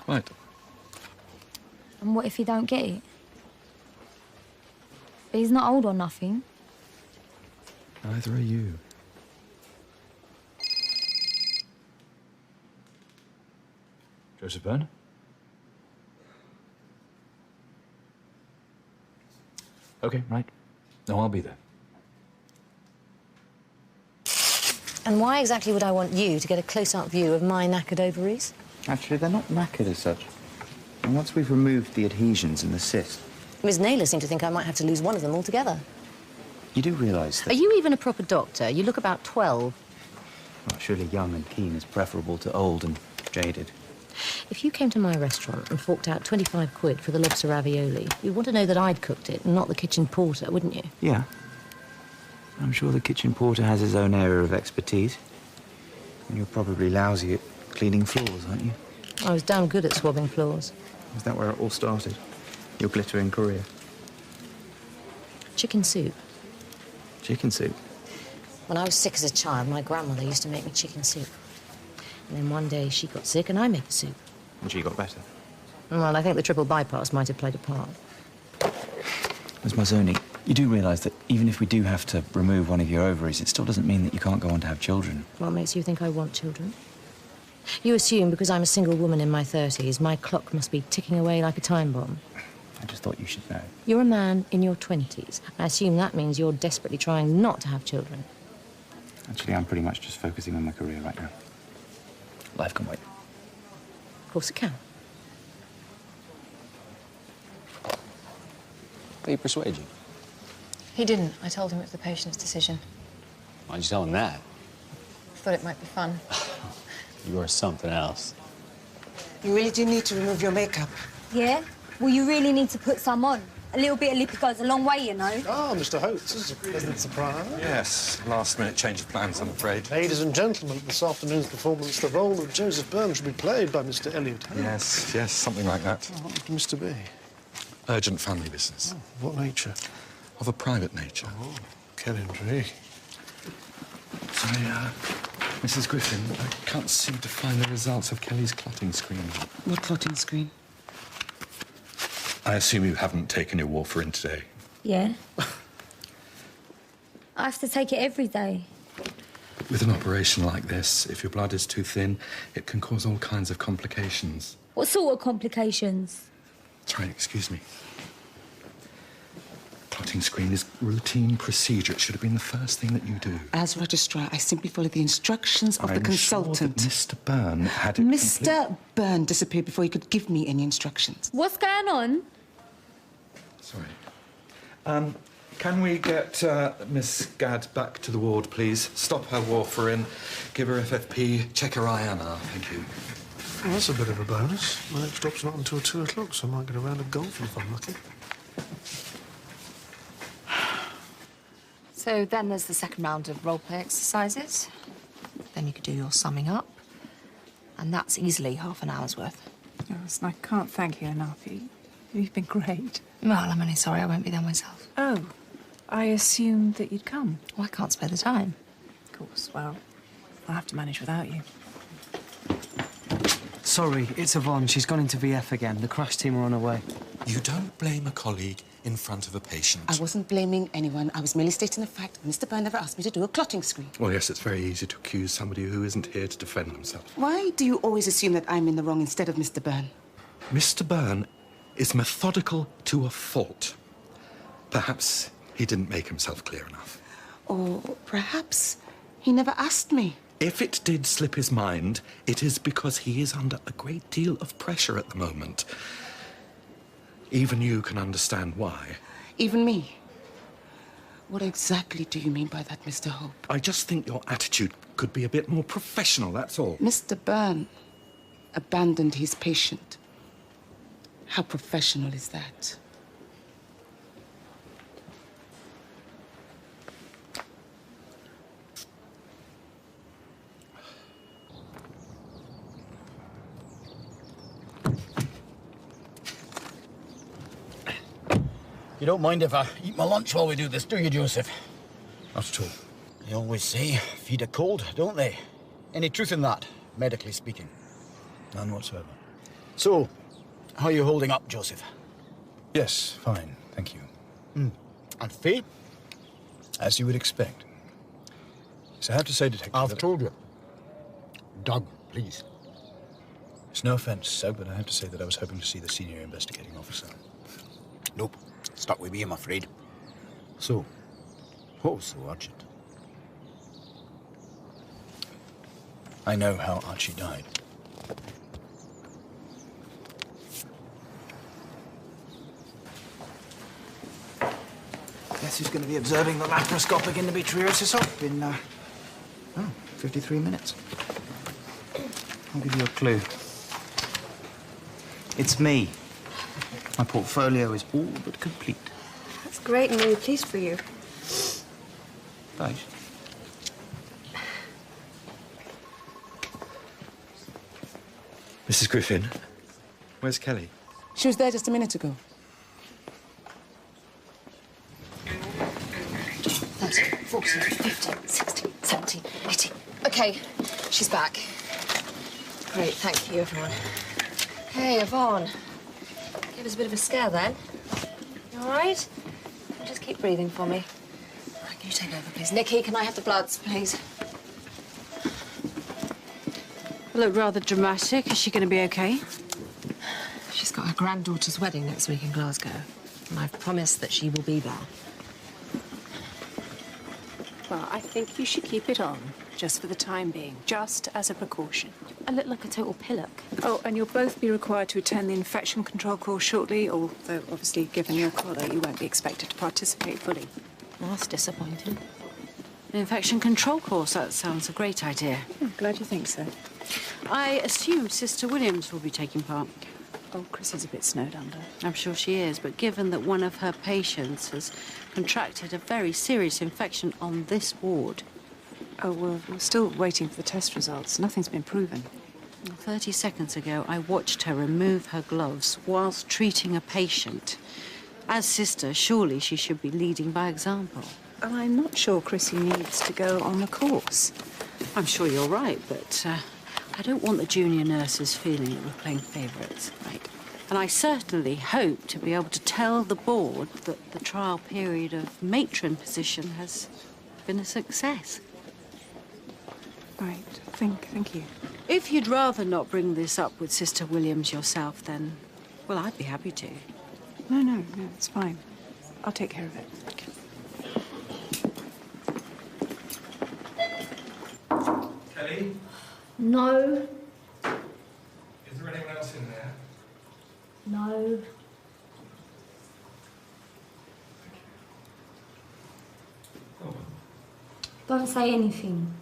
Right. And what if he don't get it? But he's not old or nothing. Neither are you. Joseph Byrne? OK, right. No, I'll be there. And why exactly would I want you to get a close-up view of my knackered ovaries? Actually, they're not knackered as such. And once we've removed the adhesions and the cyst... Ms. Naylor seemed to think I might have to lose one of them altogether. You do realise that... Are you even a proper doctor? You look about 12. Well, surely young and keen is preferable to old and jaded. If you came to my restaurant and forked out 25 quid for the lobster ravioli, you'd want to know that I'd cooked it and not the kitchen porter, wouldn't you? Yeah. I'm sure the kitchen porter has his own area of expertise. And you're probably lousy at cleaning floors, aren't you? I was damn good at swabbing floors. Is that where it all started? Your glittering career? Chicken soup. Chicken soup? When I was sick as a child, my grandmother used to make me chicken soup. And then one day she got sick and I made the soup. And she got better? Well, I think the triple bypass might have played a part. Ms. Mazzoni, you do realise that even if we do have to remove one of your ovaries, it still doesn't mean that you can't go on to have children. What makes you think I want children? You assume because I'm a single woman in my 30s, my clock must be ticking away like a time bomb. I just thought you should know. You're a man in your 20s. I assume that means you're desperately trying not to have children. Actually, I'm pretty much just focusing on my career right now. Life can wait. Of course it can. Did he persuade you? He didn't. I told him it was the patient's decision. Why'd you tell him that? Thought it might be fun. You are something else. You really do need to remove your makeup. Yeah? Well, you really need to put some on. A little bit of lippy goes a long way, you know. Oh, Mr. Hope, this is a pleasant surprise. Yes, last-minute change of plans, I'm afraid. Ladies and gentlemen, this afternoon's performance, the role of Joseph Byrne should be played by Mr. Elliot. Yes, yes, something like that. Oh, what would Mr. B? Urgent family business. Oh, what nature? Of a private nature. Oh, Kelly intrigue. Sorry, Mrs. Griffin, I can't seem to find the results of Kelly's clotting screen. What clotting screen? I assume you haven't taken your warfarin today? Yeah. I have to take it every day. With an operation like this, if your blood is too thin, it can cause all kinds of complications. What sort of complications? Sorry, excuse me. Clotting screen is routine procedure. It should have been the first thing that you do. As registrar, I simply follow the instructions of the consultant. I'm sure that Mr. Byrne had it Mr. Byrne disappeared before he could give me any instructions. What's going on? Sorry. Can we get Miss Gadd back to the ward, please? Stop her warfarin, give her FFP, check her INR. Thank you. Well, that's a bit of a bonus. My next stop's not until 2 o'clock, so I might get a round of golf if I'm lucky. So then there's the second round of role-play exercises. Then you could do your summing up. And that's easily half an hour's worth. Yes, I can't thank you enough. You've been great. Well, I'm only sorry I won't be there myself. Oh, I assumed that you'd come. Well, I can't spare the time. Of course, well, I'll have to manage without you. Sorry, it's Yvonne. She's gone into VF again. The crash team are on her way. You don't blame a colleague in front of a patient. I wasn't blaming anyone. I was merely stating the fact that Mr. Byrne never asked me to do a clotting screen. Well, yes, it's very easy to accuse somebody who isn't here to defend themselves. Why do you always assume that I'm in the wrong instead of Mr. Byrne? Mr. Byrne is methodical to a fault. Perhaps he didn't make himself clear enough. Or perhaps he never asked me. If it did slip his mind, it is because he is under a great deal of pressure at the moment. Even you can understand why. Even me? What exactly do you mean by that, Mr. Hope? I just think your attitude could be a bit more professional, that's all. Mr. Byrne abandoned his patient. How professional is that? You don't mind if I eat my lunch while we do this, do you, Joseph? Not at all. They always say, feed a cold, don't they? Any truth in that, medically speaking? None whatsoever. So, how are you holding up, Joseph? Yes, fine, thank you. And Faye? As you would expect. So I have to say, Detective... I've told you. Doug, please. It's no offence, sir, but I have to say that I was hoping to see the senior investigating officer. Nope. Stuck with me, I'm afraid. So, what was so urgent? I know how Archie died. Guess who's going to be observing the laparoscopic endometriosis op in, 53 minutes. I'll give you a clue. It's me. My portfolio is all but complete. That's great. I'm really pleased for you. Thanks. Mrs. Griffin, where's Kelly? She was there just a minute ago. 13, 14, 15, 16, 17, 18. OK, she's back. Great, thank you, everyone. Hey, Yvonne. Gave us a bit of a scare then. You all right? Just keep breathing for me. Right, can you take over, please? Nikki, can I have the bloods, please? Look rather dramatic. Is she going to be OK? She's got her granddaughter's wedding next week in Glasgow, and I've promised that she will be there. Well, I think you should keep it on, just for the time being, just as a precaution. I look like a total pillock. Oh, and you'll both be required to attend the infection control course shortly, although obviously, given your collar, you won't be expected to participate fully. Well, that's disappointing. An infection control course, that sounds a great idea. I'm glad you think so. I assume Sister Williams will be taking part. Oh, Chris is a bit snowed under. I'm sure she is, but given that one of her patients has contracted a very serious infection on this ward... Oh, well, we're still waiting for the test results. Nothing's been proven. 30 seconds ago, I watched her remove her gloves whilst treating a patient. As sister, surely she should be leading by example. And I'm not sure Chrissy needs to go on the course. I'm sure you're right, but I don't want the junior nurses feeling that we're playing favourites. Right. And I certainly hope to be able to tell the board that the trial period of matron position has been a success. Right. Thank you. If you'd rather not bring this up with Sister Williams yourself, then, well, I'd be happy to. No, it's fine. I'll take care of it. Kelly? No. Is there anyone else in there? No. Don't say anything.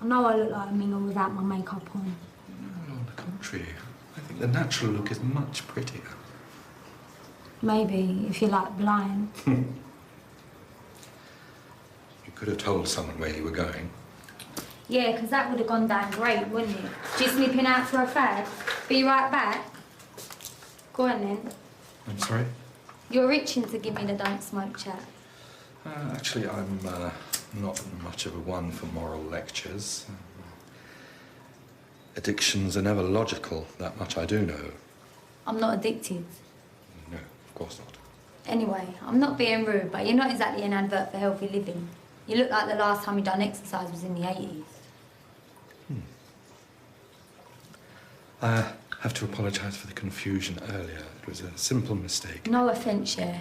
I know I look like a mingle without my makeup on. No, on the contrary. I think the natural look is much prettier. Maybe, if you're, like, blind. You could have told someone where you were going. Yeah, because that would have gone down great, wouldn't it? Just nipping out for a fag. Be right back. Go on, then. I'm sorry? You're itching to give me the don't smoke chat. Actually, I'm not much of a one for moral lectures. Addictions are never logical, that much I do know. I'm not addicted. No, of course not. Anyway, I'm not being rude, but you're not exactly an advert for healthy living. You look like the last time you done exercise was in the 80s. I have to apologise for the confusion earlier. It was a simple mistake. No offence, yeah.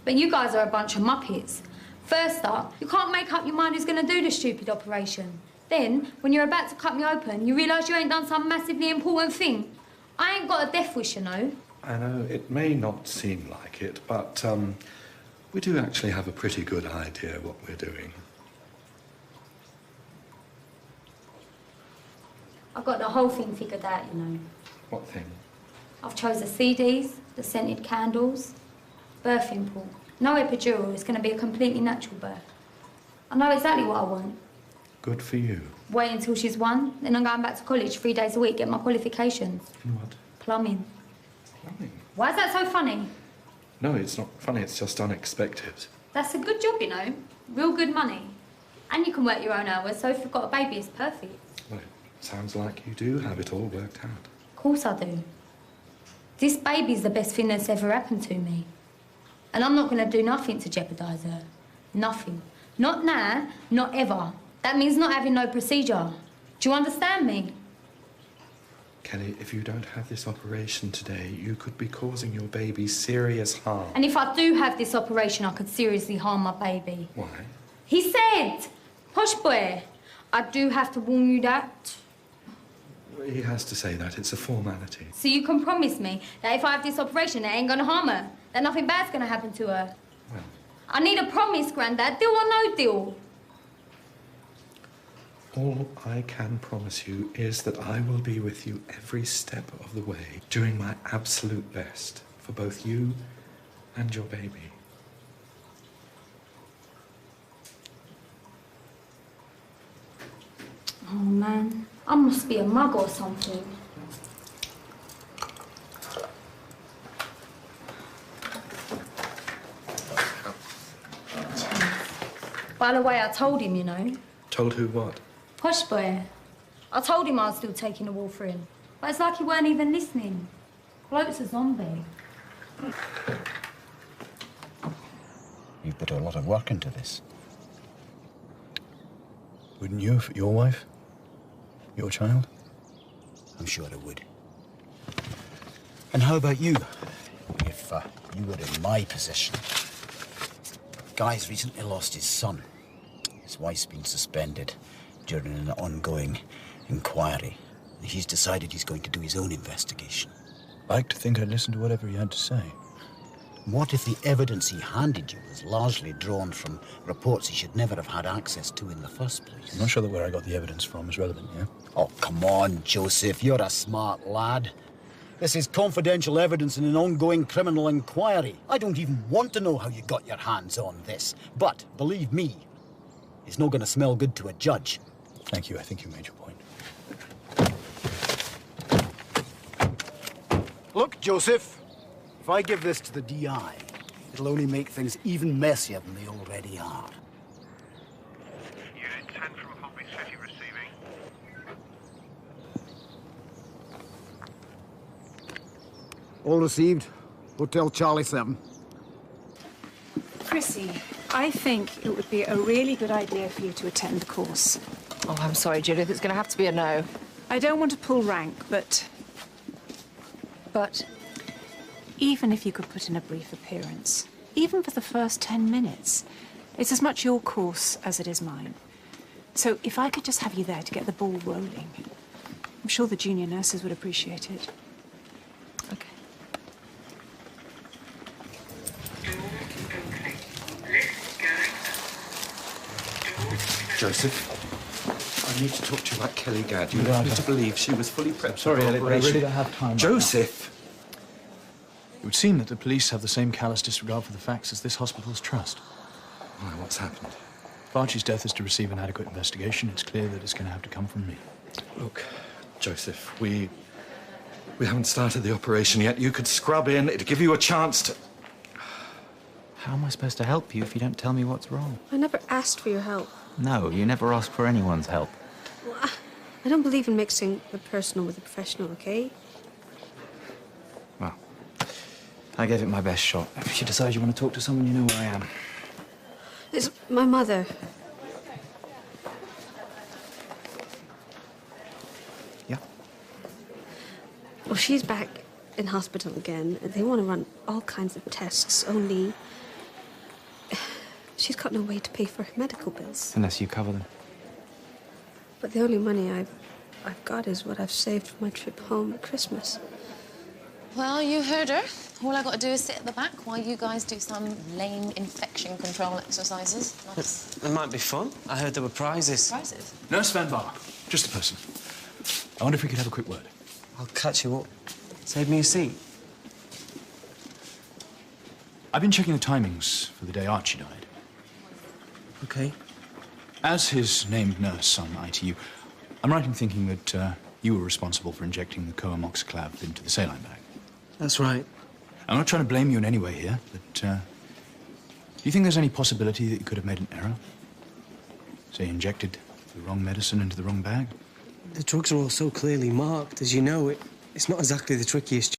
But you guys are a bunch of muppets. First up, you can't make up your mind who's going to do the stupid operation. Then, when you're about to cut me open, you realise you ain't done some massively important thing. I ain't got a death wish, you know. I know it may not seem like it, but we do actually have a pretty good idea what we're doing. I've got the whole thing figured out, you know. What thing? I've chose the CDs, the scented candles, birthing pool. No epidural, it's going to be a completely natural birth. I know exactly what I want. Good for you. Wait until she's 1, then I'm going back to college 3 days a week, get my qualifications. In what? Plumbing. Plumbing? Why is that so funny? No, it's not funny, it's just unexpected. That's a good job, you know. Real good money. And you can work your own hours, so if you've got a baby, it's perfect. Well, it sounds like you do have it all worked out. Of course I do. This baby's the best thing that's ever happened to me. And I'm not going to do nothing to jeopardise her. Nothing. Not now, not ever. That means not having no procedure. Do you understand me? Kelly, if you don't have this operation today, you could be causing your baby serious harm. And if I do have this operation, I could seriously harm my baby. Why? He said, posh boy, I do have to warn you that. He has to say that. It's a formality. So you can promise me that if I have this operation, it ain't gonna harm her, that nothing bad's gonna happen to her. Well. I need a promise, Grandad. Deal or no deal? All I can promise you is that I will be with you every step of the way, doing my absolute best for both you and your baby. Oh, man. I must be a mug or something. By the way, I told him, you know. Told who what? Posh boy. I told him I was still taking the warfarin. But it's like he weren't even listening. Bloke's a zombie. You've put a lot of work into this. Wouldn't you, for your wife? Your child? I'm sure I would. And how about you? If you were in my position. Guy's recently lost his son. His wife's been suspended during an ongoing inquiry. He's decided he's going to do his own investigation. I like to think I'd listen to whatever he had to say. What if the evidence he handed you was largely drawn from reports he should never have had access to in the first place? I'm not sure that where I got the evidence from is relevant, yeah? Oh, come on, Joseph. You're a smart lad. This is confidential evidence in an ongoing criminal inquiry. I don't even want to know how you got your hands on this. But, believe me, it's not going to smell good to a judge. Thank you. I think you made your point. Look, Joseph, if I give this to the DI, it'll only make things even messier than they already are. Unit 10 from Holby City receiving. All received. Hotel Charlie 7. Chrissy, I think it would be a really good idea for you to attend the course. Oh, I'm sorry, Judith. It's going to have to be a no. I don't want to pull rank, but... But? Even if you could put in a brief appearance, even for the first 10 minutes, it's as much your course as it is mine. So if I could just have you there to get the ball rolling, I'm sure the junior nurses would appreciate it. Okay. Joseph, I need to talk to you about Kelly Gadd. You led me to believe she was fully prepped Sorry, for Elliot, but I operation. really don't have time. Joseph! It would seem that the police have the same callous disregard for the facts as this hospital's trust. Why, what's happened? If Archie's death is to receive an adequate investigation, it's clear that it's going to have to come from me. Look, Joseph, we haven't started the operation yet. You could scrub in. It'd give you a chance to... How am I supposed to help you if you don't tell me what's wrong? I never asked for your help. No, you never ask for anyone's help. Well, I don't believe in mixing the personal with the professional, okay? Well, I gave it my best shot. If you decide you want to talk to someone, you know where I am. It's my mother. Yeah? Well, she's back in hospital again. They want to run all kinds of tests, only... She's got no way to pay for her medical bills. Unless you cover them. But the only money I've got is what I've saved for my trip home at Christmas. Well, you heard her. All I got to do is sit at the back while you guys do some lame infection control exercises. Nice. It might be fun. I heard there were prizes. Prizes? Nurse Van Bar, just a person. I wonder if we could have a quick word. I'll catch you up. Save me a seat. I've been checking the timings for the day Archie died. Okay. As his named nurse on ITU, I'm right in thinking that you were responsible for injecting the coamoxiclav into the saline bag. That's right. I'm not trying to blame you in any way here, but do you think there's any possibility that you could have made an error? Say, injected the wrong medicine into the wrong bag? The drugs are all so clearly marked. As you know, it's not exactly the trickiest